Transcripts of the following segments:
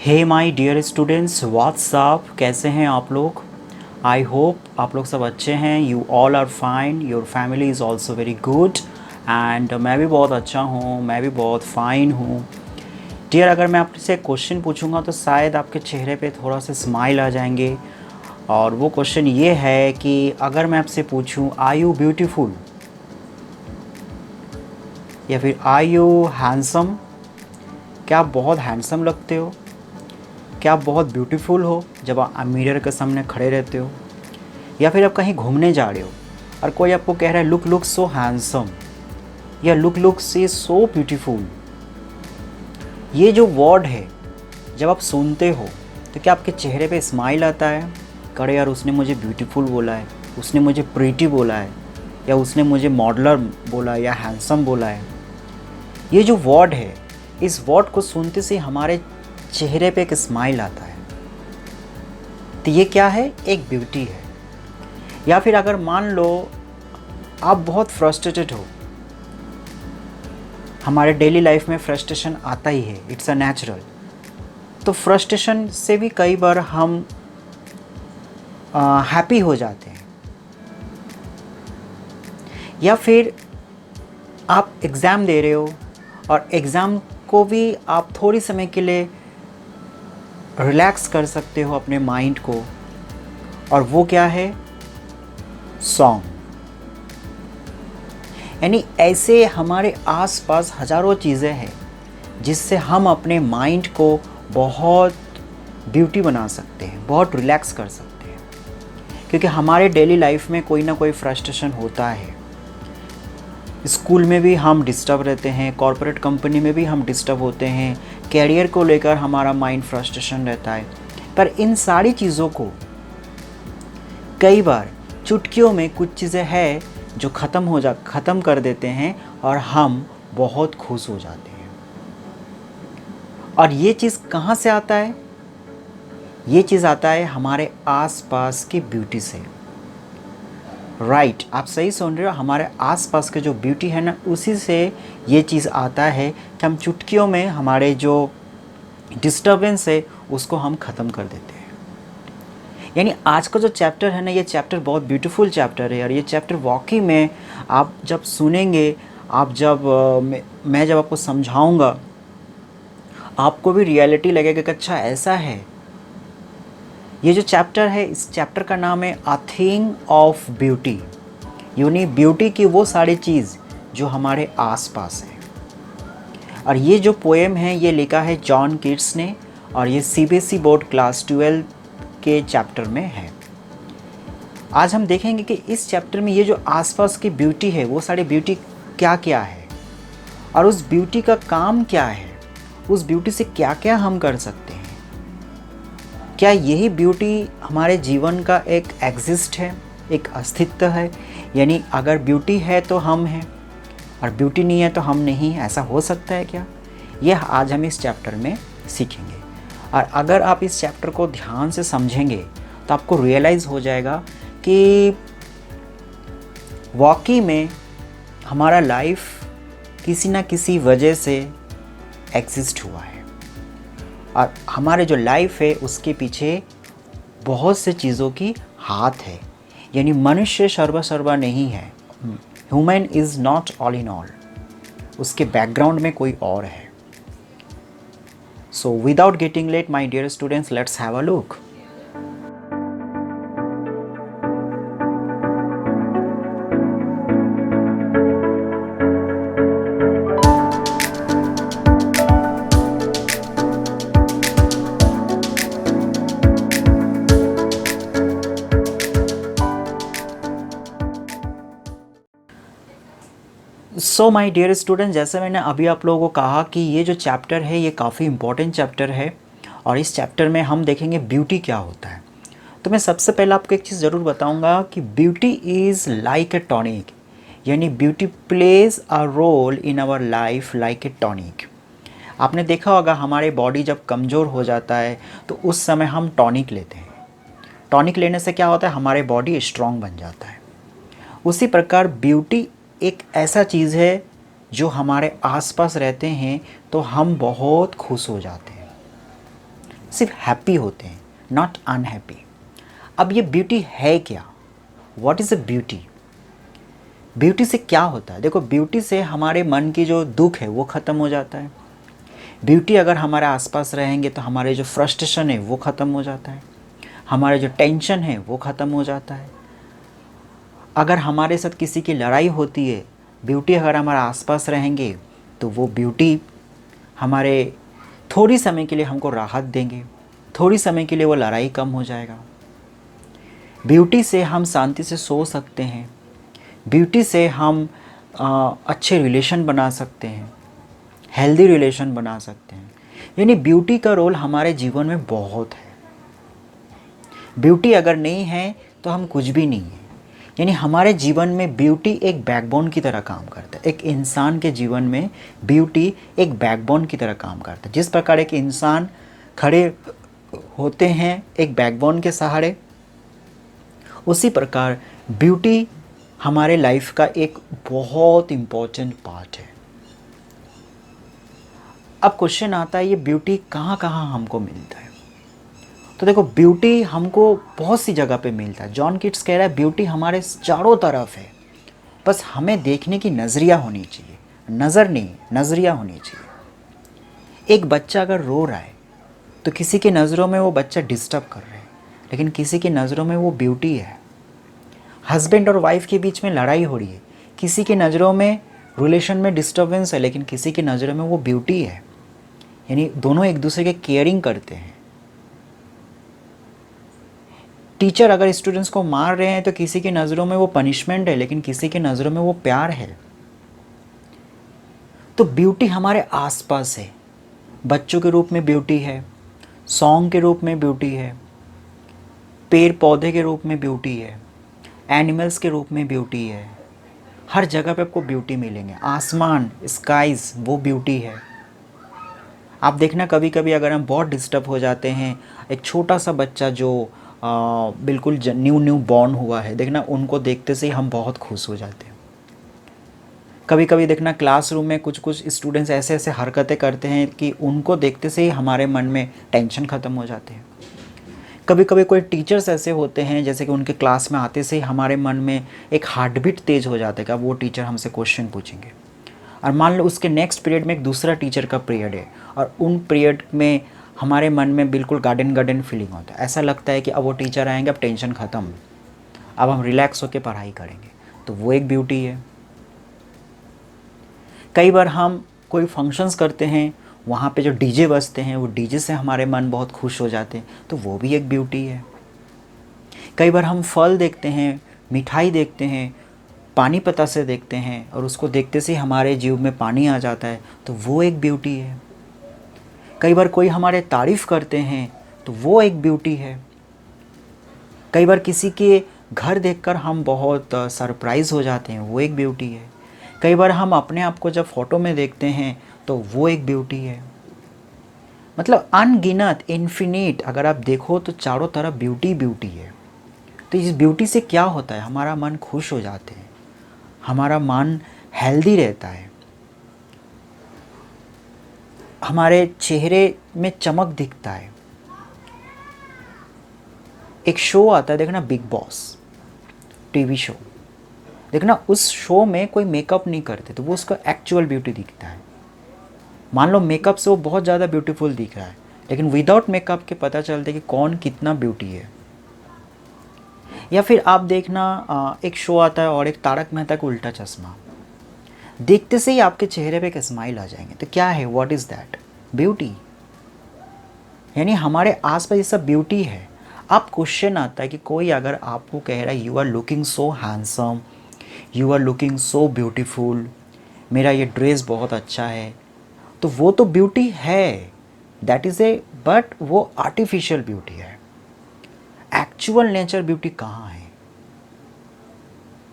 Hey my dear students, what's up, कैसे हैं आप लोग। आई होप आप लोग सब अच्छे हैं। You all are fine, your family is also very good and मैं भी बहुत अच्छा हूँ, मैं भी बहुत फ़ाइन हूँ। डियर, अगर मैं आपसे क्वेश्चन पूछूंगा तो शायद आपके चेहरे पे थोड़ा सा स्माइल आ जाएंगे। और वो क्वेश्चन ये है कि अगर मैं आपसे पूछूं आर यू ब्यूटीफुल, या फिर आर यू हैंडसम, क्या आप बहुत हैंडसम लगते हो, क्या आप बहुत ब्यूटीफुल हो जब आप मिरर के सामने खड़े रहते हो, या फिर आप कहीं घूमने जा रहे हो और कोई आपको कह रहा है लुक सो हैंडसम या लुक से सो ब्यूटीफुल। ये जो वर्ड है जब आप सुनते हो तो क्या आपके चेहरे पे स्माइल आता है? करे यार, उसने मुझे ब्यूटीफुल बोला है, उसने मुझे प्रीटी बोला है, या उसने मुझे मॉडलर बोला या हैंडसम बोला है। ये जो वर्ड है, इस वर्ड को सुनते से हमारे चेहरे पे एक स्माइल आता है। तो ये क्या है? एक ब्यूटी है। या फिर अगर मान लो आप बहुत फ्रस्ट्रेटेड हो, हमारे डेली लाइफ में फ्रस्ट्रेशन आता ही है, इट्स अ नेचुरल। तो फ्रस्ट्रेशन से भी कई बार हम हैप्पी हो जाते हैं। या फिर आप एग्ज़ाम दे रहे हो और एग्ज़ाम को भी आप थोड़ी समय के लिए रिलैक्स कर सकते हो अपने माइंड को, और वो क्या है? सॉन्ग। यानी ऐसे हमारे आसपास हज़ारों चीज़ें हैं जिससे हम अपने माइंड को बहुत ब्यूटी बना सकते हैं, बहुत रिलैक्स कर सकते हैं। क्योंकि हमारे डेली लाइफ में कोई ना कोई फ्रस्ट्रेशन होता है। स्कूल में भी हम डिस्टर्ब रहते हैं, कॉर्पोरेट कंपनी में भी हम डिस्टर्ब होते हैं, कैरियर को लेकर हमारा माइंड फ्रस्ट्रेशन रहता है। पर इन सारी चीज़ों को कई बार चुटकियों में कुछ चीज़ें हैं जो ख़त्म कर देते हैं और हम बहुत खुश हो जाते हैं। और ये चीज़ कहाँ से आता है? ये चीज़ आता है हमारे आसपास की ब्यूटी से। राइट, आप सही सुन रहे हो। हमारे आसपास के जो ब्यूटी है ना, उसी से ये चीज़ आता है कि हम चुटकियों में हमारे जो डिस्टर्बेंस है उसको हम ख़त्म कर देते हैं। यानी आज का जो चैप्टर है ना, ये चैप्टर बहुत ब्यूटीफुल चैप्टर है। और ये चैप्टर वाकई में आप जब सुनेंगे, आप जब मैं जब आपको समझाऊंगा, आपको भी रियलिटी लगेगा कि अच्छा ऐसा है। ये जो चैप्टर है, इस चैप्टर का नाम है अ थिंग ऑफ ब्यूटी। यानी ब्यूटी की वो सारी चीज़ जो हमारे आसपास है। और ये जो पोएम है ये लिखा है जॉन कीट्स ने, और ये सीबीएसई बोर्ड क्लास 12 के चैप्टर में है। आज हम देखेंगे कि इस चैप्टर में ये जो आसपास की ब्यूटी है, वो सारी ब्यूटी क्या क्या है, और उस ब्यूटी का काम क्या है, उस ब्यूटी से क्या क्या हम कर सकते हैं। क्या यही ब्यूटी हमारे जीवन का एक एग्जिस्ट है, एक अस्तित्व है? यानी अगर ब्यूटी है तो हम हैं, और ब्यूटी नहीं है तो हम नहीं। ऐसा हो सकता है क्या? यह आज हम इस चैप्टर में सीखेंगे। और अगर आप इस चैप्टर को ध्यान से समझेंगे तो आपको रियलाइज़ हो जाएगा कि वाकई में हमारा लाइफ किसी ना किसी वजह से एग्जिस्ट हुआ है, और हमारे जो लाइफ है उसके पीछे बहुत से चीज़ों की हाथ है। यानी मनुष्य सर्वा नहीं है। Human is not all in all. उसके बैकग्राउंड में कोई और है। So without getting late my dear students, let's have a look. So my dear student, जैसे मैंने अभी आप लोगों को कहा कि ये जो चैप्टर है ये काफ़ी इम्पोर्टेंट चैप्टर है, और इस चैप्टर में हम देखेंगे ब्यूटी क्या होता है। तो मैं सबसे पहले आपको एक चीज़ ज़रूर बताऊंगा कि beauty is like a tonic. यानी beauty plays a role in our life like a tonic. आपने देखा होगा हमारे बॉडी जब कमज़ोर हो जाता है तो उस समय हम टॉनिक लेते हैं। टॉनिक लेने से क्या होता है? हमारे बॉडी स्ट्रॉन्ग बन जाता है। उसी प्रकार ब्यूटी एक ऐसा चीज़ है जो हमारे आसपास रहते हैं तो हम बहुत खुश हो जाते हैं। सिर्फ हैप्पी होते हैं, नॉट अनहैप्पी। अब ये ब्यूटी है क्या? What is a beauty? Beauty से क्या होता है? देखो, ब्यूटी से हमारे मन की जो दुख है वो ख़त्म हो जाता है। ब्यूटी अगर हमारे आसपास रहेंगे तो हमारे जो फ्रस्ट्रेशन है वो ख़त्म हो जाता है, हमारे जो टेंशन है वो ख़त्म हो जाता है। अगर हमारे साथ किसी की लड़ाई होती है, ब्यूटी अगर हमारे आसपास रहेंगे तो वो ब्यूटी हमारे थोड़ी समय के लिए हमको राहत देंगे, थोड़ी समय के लिए वो लड़ाई कम हो जाएगा। ब्यूटी से हम शांति से सो सकते हैं, ब्यूटी से हम अच्छे रिलेशन बना सकते हैं, हेल्दी रिलेशन बना सकते हैं। यानी ब्यूटी का रोल हमारे जीवन में बहुत है। ब्यूटी अगर नहीं है तो हम कुछ भी नहीं है। यानी हमारे जीवन में ब्यूटी एक बैकबोन की तरह काम करता है। एक इंसान के जीवन में ब्यूटी एक बैकबोन की तरह काम करता है। जिस प्रकार एक इंसान खड़े होते हैं एक बैकबोन के सहारे, उसी प्रकार ब्यूटी हमारे लाइफ का एक बहुत इम्पोर्टेंट पार्ट है। अब क्वेश्चन आता है, ये ब्यूटी कहाँ कहाँ हमको मिलता है? तो देखो, ब्यूटी हमको बहुत सी जगह पे मिलता है। जॉन किट्स कह रहा है ब्यूटी हमारे चारों तरफ है, बस हमें देखने की नज़रिया होनी चाहिए। नज़र नहीं, नज़रिया होनी चाहिए। एक बच्चा अगर रो रहा है तो किसी की नज़रों में वो बच्चा डिस्टर्ब कर रहा है, लेकिन किसी की नज़रों में वो ब्यूटी है। हस्बैंड और वाइफ के बीच में लड़ाई हो रही है, किसी की नज़रों में रिलेशन में डिस्टर्बेंस है, लेकिन किसी की नज़रों में वो ब्यूटी है। यानी दोनों एक दूसरे के केयरिंग करते हैं। टीचर अगर स्टूडेंट्स को मार रहे हैं तो किसी की नज़रों में वो पनिशमेंट है, लेकिन किसी की नज़रों में वो प्यार है। तो ब्यूटी हमारे आसपास है। बच्चों के रूप में ब्यूटी है, सॉन्ग के रूप में ब्यूटी है, पेड़ पौधे के रूप में ब्यूटी है, एनिमल्स के रूप में ब्यूटी है। हर जगह पे आपको ब्यूटी मिलेंगे। आसमान, स्काइज, वो ब्यूटी है। आप देखना, कभी कभी अगर हम बहुत डिस्टर्ब हो जाते हैं, एक छोटा सा बच्चा जो बिल्कुल न्यू बॉर्न हुआ है, देखना उनको देखते से ही हम बहुत खुश हो जाते हैं। कभी कभी देखना क्लासरूम में कुछ कुछ स्टूडेंट्स ऐसे ऐसे हरकतें करते हैं कि उनको देखते से ही हमारे मन में टेंशन ख़त्म हो जाते हैं। कभी कभी कोई टीचर्स ऐसे होते हैं जैसे कि उनके क्लास में आते से ही हमारे मन में एक हार्ट बीट तेज़ हो जाता है कि अब वो टीचर हमसे क्वेश्चन पूछेंगे। और मान लो उसके नेक्स्ट पीरियड में एक दूसरा टीचर का पीरियड है और उन पीरियड में हमारे मन में बिल्कुल गार्डन फीलिंग होता है। ऐसा लगता है कि अब वो टीचर आएंगे, अब टेंशन ख़त्म, अब हम रिलैक्स होकर पढ़ाई करेंगे। तो वो एक ब्यूटी है। कई बार हम कोई फंक्शंस करते हैं, वहाँ पे जो डीजे बजते हैं, वो डीजे से हमारे मन बहुत खुश हो जाते हैं, तो वो भी एक ब्यूटी है। कई बार हम फल देखते हैं, मिठाई देखते हैं, पानी पता से देखते हैं और उसको देखते से हमारे जीव में पानी आ जाता है, तो वो एक ब्यूटी है। कई बार कोई हमारे तारीफ़ करते हैं तो वो एक ब्यूटी है। कई बार किसी के घर देखकर हम बहुत सरप्राइज़ हो जाते हैं, वो एक ब्यूटी है। कई बार हम अपने आप को जब फ़ोटो में देखते हैं तो वो एक ब्यूटी है। मतलब अनगिनत, इन्फिनिट अगर आप देखो तो चारों तरफ ब्यूटी ब्यूटी है। तो इस ब्यूटी से क्या होता है, हमारा मन खुश हो जाते हैं, हमारा मन हेल्दी रहता है, हमारे चेहरे में चमक दिखता है। एक शो आता है देखना, बिग बॉस टीवी शो, देखना उस शो में कोई मेकअप नहीं करते तो वो उसका एक्चुअल ब्यूटी दिखता है। मान लो मेकअप से वो बहुत ज़्यादा ब्यूटीफुल दिख रहा है, लेकिन विदाउट मेकअप के पता चलता है कि कौन कितना ब्यूटी है। या फिर आप देखना एक शो आता है और एक तारक मेहता का उल्टा चश्मा, देखते से ही आपके चेहरे पे एक स्माइल आ जाएंगे। तो क्या है, व्हाट इज़ दैट? ब्यूटी। यानी हमारे आसपास ये सब ब्यूटी है। अब क्वेश्चन आता है कि कोई अगर आपको कह रहा है you are looking so handsome, you are looking so beautiful, मेरा ये ड्रेस बहुत अच्छा है, तो वो तो ब्यूटी है, दैट इज़ ए, बट वो आर्टिफिशियल ब्यूटी है। एक्चुअल नेचर ब्यूटी कहाँ है?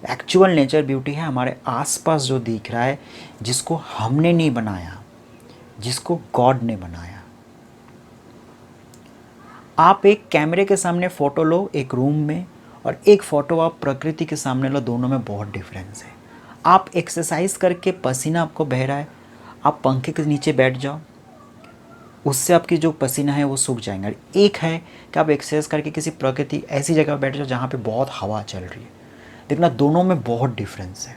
एक्चुअल नेचर ब्यूटी है हमारे आसपास जो दिख रहा है, जिसको हमने नहीं बनाया, जिसको गॉड ने बनाया। आप एक कैमरे के सामने फ़ोटो लो एक रूम में, और एक फ़ोटो आप प्रकृति के सामने लो, दोनों में बहुत डिफरेंस है। आप एक्सरसाइज करके पसीना आपको बह रहा है, आप पंखे के नीचे बैठ जाओ, उससे आपकी जो पसीना है वो सूख जाएंगे। और एक है कि आप एक्सरसाइज करके किसी प्रकृति ऐसी जगह पर बैठ जाओ जहाँ पे बहुत हवा चल रही है। देखना दोनों में बहुत डिफरेंस है।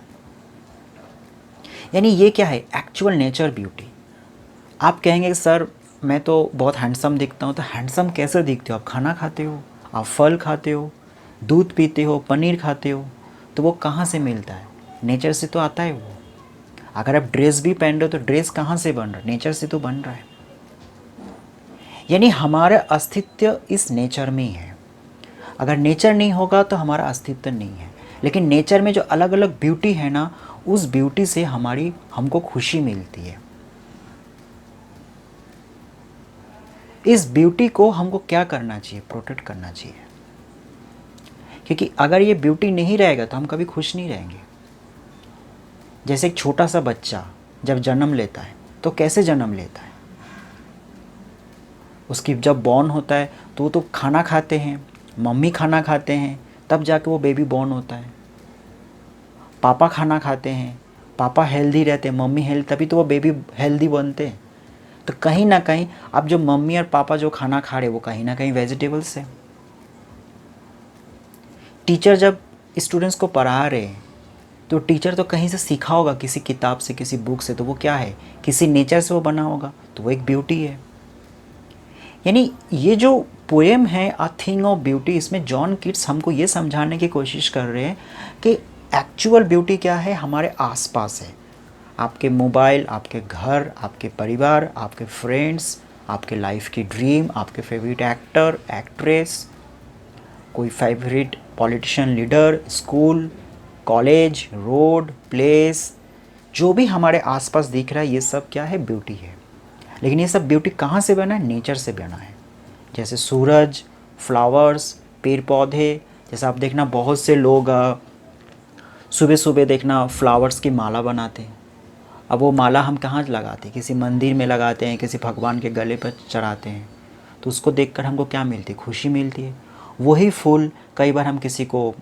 यानी ये क्या है, एक्चुअल नेचर ब्यूटी। आप कहेंगे कि सर मैं तो बहुत हैंडसम दिखता हूँ, तो हैंडसम कैसे दिखते हो? आप खाना खाते हो, आप फल खाते हो, दूध पीते हो, पनीर खाते हो, तो वो कहाँ से मिलता है? नेचर से तो आता है वो। अगर आप ड्रेस भी पहन रहे हो तो ड्रेस कहाँ से बन रहा है? नेचर से तो बन रहा है। यानी हमारा अस्तित्व इस नेचर में ही है। अगर नेचर नहीं होगा तो हमारा अस्तित्व नहीं है। लेकिन नेचर में जो अलग अलग ब्यूटी है ना, उस ब्यूटी से हमको खुशी मिलती है। इस ब्यूटी को हमको क्या करना चाहिए? प्रोटेक्ट करना चाहिए। क्योंकि अगर ये ब्यूटी नहीं रहेगा तो हम कभी खुश नहीं रहेंगे। जैसे एक छोटा सा बच्चा जब जन्म लेता है तो कैसे जन्म लेता है? उसकी जब बॉर्न होता है तो वो तो खाना खाते हैं, मम्मी खाना खाते हैं, तब जाके वो बेबी बॉर्न होता है। पापा खाना खाते हैं, पापा हेल्दी रहते हैं, मम्मी हेल्दी, तभी तो वो बेबी हेल्दी बनते हैं। तो कहीं ना कहीं अब जो मम्मी और पापा जो खाना खा रहे वो कहीं ना कहीं वेजिटेबल्स है। टीचर जब स्टूडेंट्स को पढ़ा रहे हैं तो टीचर तो कहीं से सीखा होगा, किसी किताब से, किसी बुक से, तो वो क्या है, किसी नेचर से वो बना होगा, तो वो एक ब्यूटी है। यानी ये जो पोएम है अ थिंग ऑफ ब्यूटी, इसमें जॉन कीट्स हमको ये समझाने की कोशिश कर रहे हैं कि एक्चुअल ब्यूटी क्या है, हमारे आसपास है। आपके मोबाइल, आपके घर, आपके परिवार, आपके फ्रेंड्स, आपके लाइफ की ड्रीम, आपके फेवरेट एक्टर, एक्ट्रेस, कोई favourite politician leader, school, college, road, place, जो भी हमारे आसपास दिख रहा है, ये सब क्या है, ब्यूटी है। लेकिन ये सब ब्यूटी कहाँ से बना है? नेचर से बना है। जैसे सूरज, फ्लावर्स, पेड़ पौधे। जैसे आप देखना बहुत से लोग सुबह सुबह देखना फ्लावर्स की माला बनाते हैं। अब वो माला हम कहाँ लगाते हैं? किसी मंदिर में लगाते हैं, किसी भगवान के गले पर चढ़ाते हैं। तो उसको देखकर हमको क्या मिलती है? खुशी मिलती है। वही फूल कई बार हम किसी को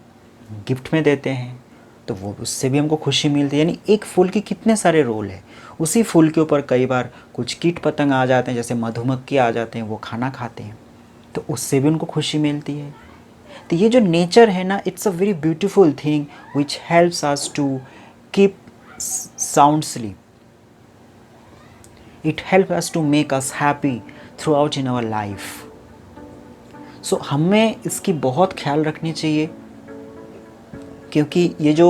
गिफ्ट में देते हैं तो वो उससे भी हमको खुशी मिलती है। यानी एक फूल के कितने सारे रोल है। उसी फूल के ऊपर कई बार कुछ कीट पतंग आ जाते हैं, जैसे मधुमक्खी आ जाते हैं, वो खाना खाते हैं, तो उससे भी उनको खुशी मिलती है। तो ये जो नेचर है ना, it's a very beautiful thing which helps us to keep sound sleep. It help us to make us happy throughout in our life. So हमें इसकी बहुत ख्याल रखनी चाहिए, क्योंकि ये जो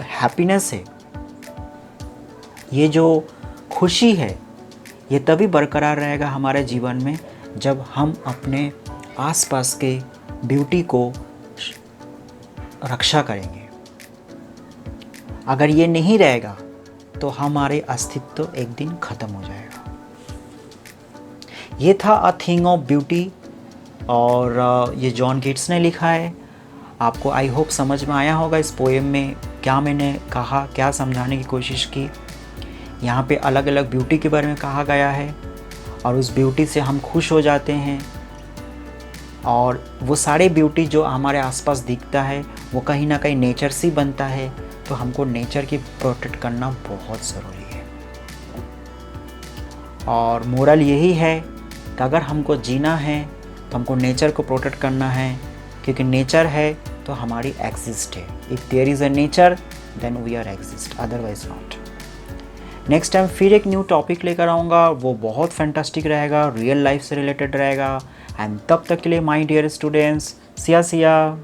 हैप्पीनेस है, ये जो खुशी है, ये तभी बरकरार रहेगा हमारे जीवन में जब हम अपने आसपास के ब्यूटी को रक्षा करेंगे। अगर ये नहीं रहेगा तो हमारे अस्तित्व एक दिन ख़त्म हो जाएगा। ये था अ थिंग ऑफ ब्यूटी, और ये जॉन कीट्स ने लिखा है। आपको आई होप समझ में आया होगा इस पोएम में क्या मैंने कहा, क्या समझाने की कोशिश की। यहाँ पे अलग अलग ब्यूटी के बारे में कहा गया है और उस ब्यूटी से हम खुश हो जाते हैं। और वो सारे ब्यूटी जो हमारे आसपास दिखता है वो कहीं ना कहीं नेचर से बनता है। तो हमको नेचर की प्रोटेक्ट करना बहुत ज़रूरी है। और मोरल यही है कि अगर हमको जीना है तो हमको नेचर को प्रोटेक्ट करना है, क्योंकि नेचर है तो हमारी एग्जिस्ट है। If there is a nature then we are exist, otherwise not. Next time फिर एक न्यू टॉपिक लेकर आऊँगा, वो बहुत फैंटास्टिक रहेगा, रियल लाइफ से रिलेटेड रहेगा। एंड तब तक के लिए my dear students, see ya Siya.